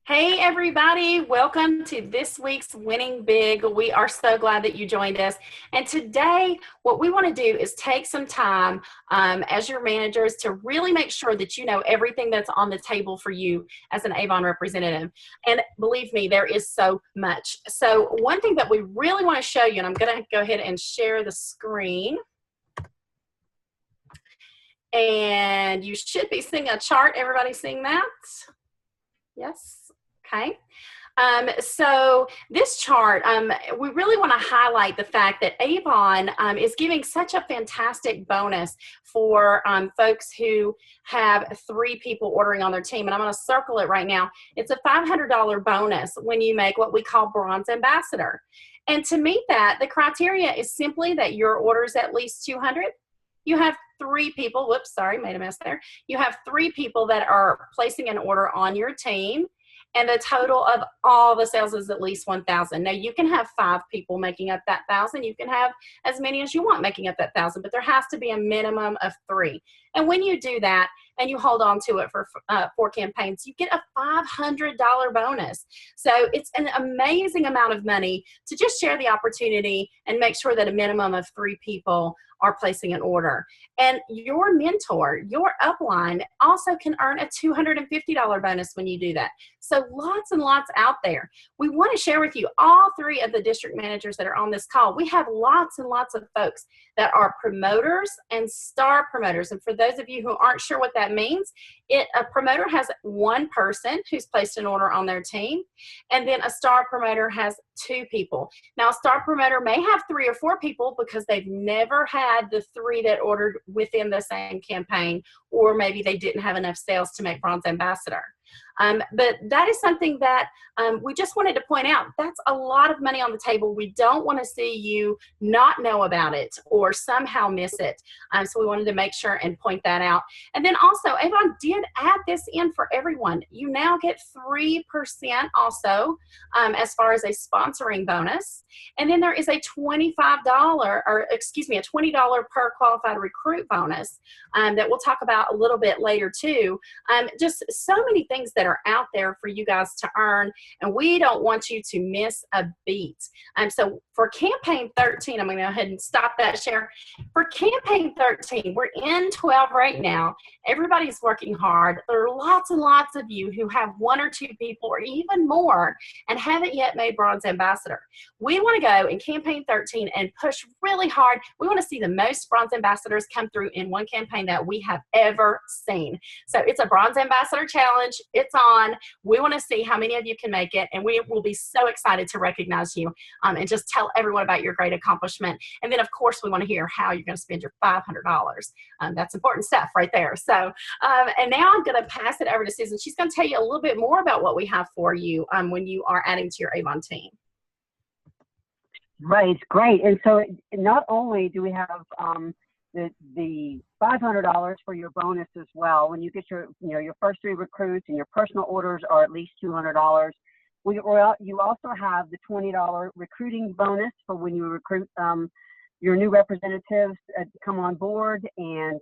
Hey everybody, welcome to this week's Winning Big. We are so glad that you joined us. And today, what we want to do is take some time as your managers to really make sure that you know everything that's on the table for you as an Avon representative. And believe me, there is so much. So one thing that we really want to show you, and I'm going to go ahead and share the screen. And you should be seeing a chart. Everybody seeing that? Yes. Okay. So this chart, we really want to highlight the fact that Avon is giving such a fantastic bonus for folks who have 3 people ordering on their team. And I'm going to circle it right now. It's a $500 bonus when you make what we call Bronze Ambassador. And to meet that, the criteria is simply that your order is at least 200. You have 3 people, whoops, sorry, made a mess there. You have 3 people that are placing an order on your team. And the total of all the sales is at least 1,000. Now you can have 5 people making up that 1,000. You can have as many as you want making up that 1,000, but there has to be a minimum of 3. And when you do that and you hold on to it for 4 campaigns, you get a $500 bonus. So it's an amazing amount of money to just share the opportunity and make sure that a minimum of 3 people are placing an order. And your mentor, your upline, also can earn a $250 bonus when you do that. So lots and lots out there. We want to share with you all 3 of the district managers that are on this call. We have lots and lots of folks that are promoters and star promoters. And for those of you who aren't sure what that means, a promoter has 1 person who's placed an order on their team, and then a star promoter has 2 people. Now, a star promoter may have 3 or 4 people because they've never had the 3 that ordered within the same campaign, or maybe they didn't have enough sales to make Bronze Ambassador. But that is something that we just wanted to point out. That's a lot of money on the table. We don't want to see you not know about it or somehow miss it. So we wanted to make sure and point that out. And then also, Avon did add this in for everyone. You now get 3% also as far as a sponsoring bonus. And then there is a $25 a $20 per qualified recruit bonus that we'll talk about a little bit later too. Just so many things that are out there for you guys to earn, and we don't want you to miss a beat. So for campaign 13, I'm going to go ahead and stop that share. For campaign 13, we're in 12 right now. Everybody's working hard. There are lots and lots of you who have 1 or 2 people or even more and haven't yet made Bronze Ambassador. We want to go in campaign 13 and push really hard. We want to see the most Bronze Ambassadors come through in one campaign that we have ever seen. So it's a Bronze Ambassador challenge. It's on. We want to see how many of you can make it, and we will be so excited to recognize you and just tell everyone about your great accomplishment. And then, of course, we want to hear how you're going to spend your $500. That's important stuff right there. So, and now I'm going to pass it over to Susan. She's going to tell you a little bit more about what we have for you when you are adding to your Avon team. Right, great. And so not only do we have the $500 for your bonus as well, when you get your first 3 recruits and your personal orders are at least $200. You also have the $20 recruiting bonus for when you recruit your new representatives to come on board, and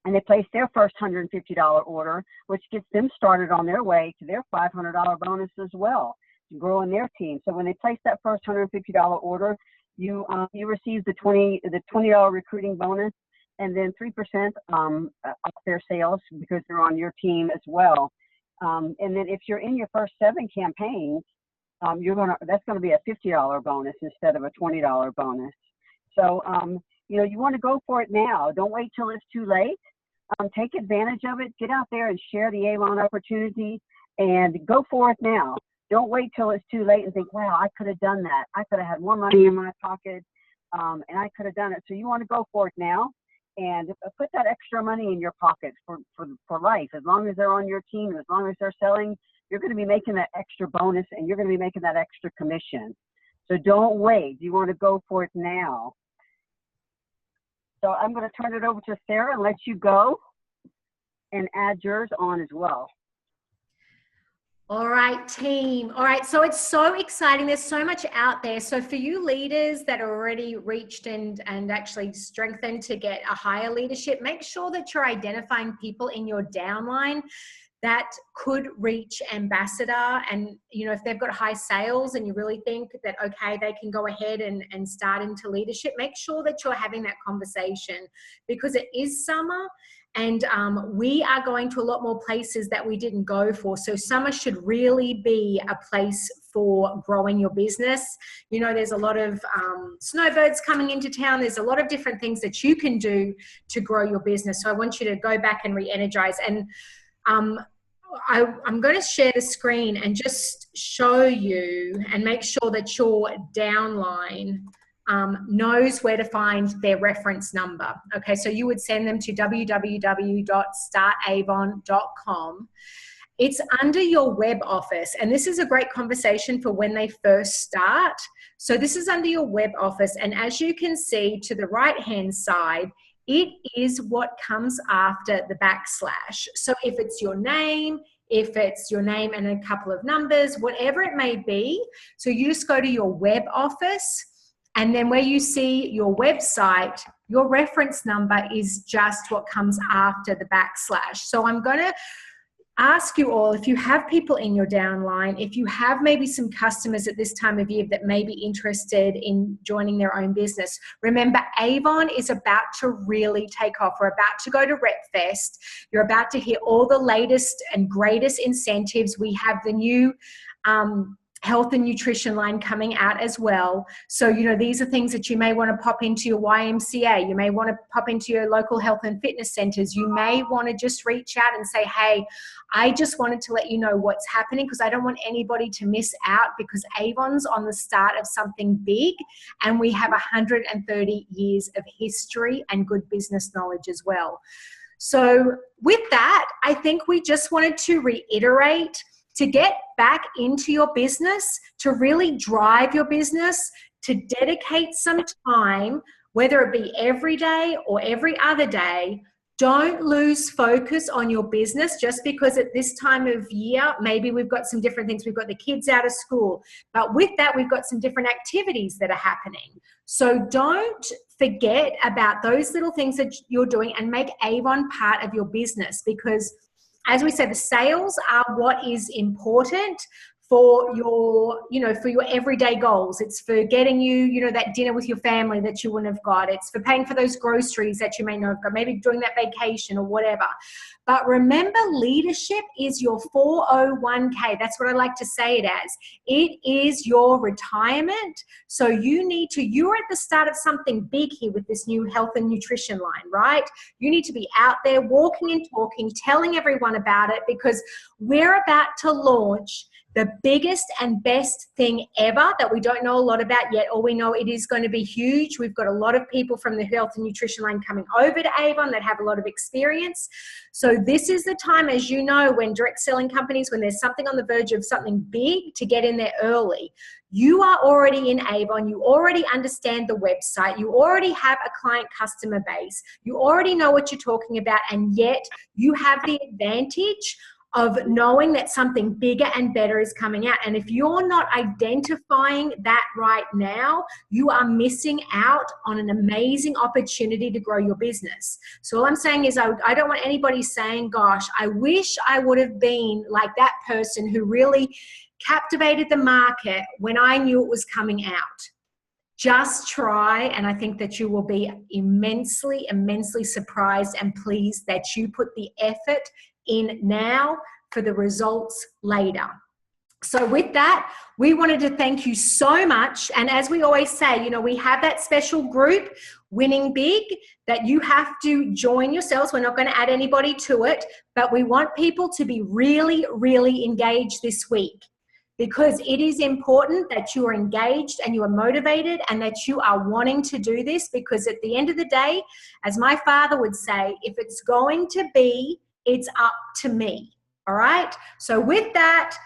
they place their first $150 order, which gets them started on their way to their $500 bonus as well, to grow in their team. So when they place that first $150 order, you receive the $20 recruiting bonus, and then 3% off their sales because they're on your team as well. And then if you're in your first 7 campaigns, that's gonna be a $50 bonus instead of a $20 bonus. So you want to go for it now. Don't wait till it's too late. Take advantage of it. Get out there and share the Avon opportunity, and go for it now. Don't wait till it's too late and think, wow, I could have done that. I could have had more money in my pocket, and I could have done it. So you want to go for it now and put that extra money in your pocket for life. As long as they're on your team, as long as they're selling, you're going to be making that extra bonus, and you're going to be making that extra commission. So don't wait. You want to go for it now. So I'm going to turn it over to Sarah and let you go and add yours on as well. All right, team. All right, so it's so exciting. There's so much out there. So for you leaders that are already reached and actually strengthened to get a higher leadership, make sure that you're identifying people in your downline that could reach ambassador. And, you know, if they've got high sales and you really think that, okay, they can go ahead and start into leadership, make sure that you're having that conversation, because it is summer. And we are going to a lot more places that we didn't go for. So summer should really be a place for growing your business. You know, there's a lot of snowbirds coming into town. There's a lot of different things that you can do to grow your business. So I want you to go back and re-energize. And I'm going to share the screen and just show you and make sure that your downline knows where to find their reference number. Okay, so you would send them to www.startavon.com. It's under your web office, and this is a great conversation for when they first start. So this is under your web office, and as you can see to the right-hand side, it is what comes after the backslash. So if it's your name, and a couple of numbers, whatever it may be, so you just go to your web office, and then where you see your website, your reference number is just what comes after the backslash. So I'm going to ask you all, if you have people in your downline, if you have maybe some customers at this time of year that may be interested in joining their own business, remember Avon is about to really take off. We're about to go to RepFest. You're about to hear all the latest and greatest incentives. We have the new health and nutrition line coming out as well. So, you know, these are things that you may want to pop into your YMCA. You may want to pop into your local health and fitness centers. You may want to just reach out and say, hey, I just wanted to let you know what's happening, because I don't want anybody to miss out, because Avon's on the start of something big, and we have 130 years of history and good business knowledge as well. So with that, I think we just wanted to reiterate to get back into your business, to really drive your business, to dedicate some time, whether it be every day or every other day. Don't lose focus on your business just because at this time of year, maybe we've got some different things. We've got the kids out of school, but with that, we've got some different activities that are happening. So don't forget about those little things that you're doing and make Avon part of your business, because as we said, the sales are what is important for your, you know, for your everyday goals. It's for getting you, you know, that dinner with your family that you wouldn't have got. It's for paying for those groceries that you may not have got, maybe doing that vacation or whatever. But remember, leadership is your 401k. That's what I like to say it as. It is your retirement. So you're at the start of something big here with this new health and nutrition line, right? You need to be out there walking and talking, telling everyone about it, because we're about to launch the biggest and best thing ever that we don't know a lot about yet. All we know, it is going to be huge. We've got a lot of people from the health and nutrition line coming over to Avon that have a lot of experience. So this is the time, as you know, when direct selling companies, when there's something on the verge of something big, to get in there early. You are already in Avon. You already understand the website. You already have a client customer base. You already know what you're talking about, and yet you have the advantage of knowing that something bigger and better is coming out. And if you're not identifying that right now, you are missing out on an amazing opportunity to grow your business. So all I'm saying is I don't want anybody saying, gosh, I wish I would have been like that person who really captivated the market when I knew it was coming out. Just try, and I think that you will be immensely, immensely surprised and pleased that you put the effort in now for the results later. So with that, we wanted to thank you so much. And as we always say, you know, we have that special group, Winning Big, that you have to join yourselves. We're not going to add anybody to it, but we want people to be really, really engaged this week, because it is important that you are engaged and you are motivated and that you are wanting to do this, because at the end of the day, as my father would say, if it's going to be, it's up to me. All right. So with that,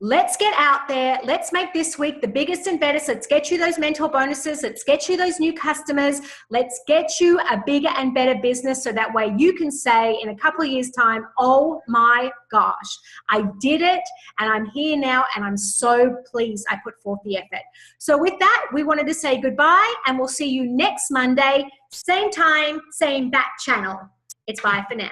let's get out there. Let's make this week the biggest and better. So let's get you those mentor bonuses. Let's get you those new customers. Let's get you a bigger and better business. So that way you can say in a couple of years' time, oh my gosh, I did it and I'm here now and I'm so pleased I put forth the effort. So with that, we wanted to say goodbye, and we'll see you next Monday, same time, same back channel. It's bye for now.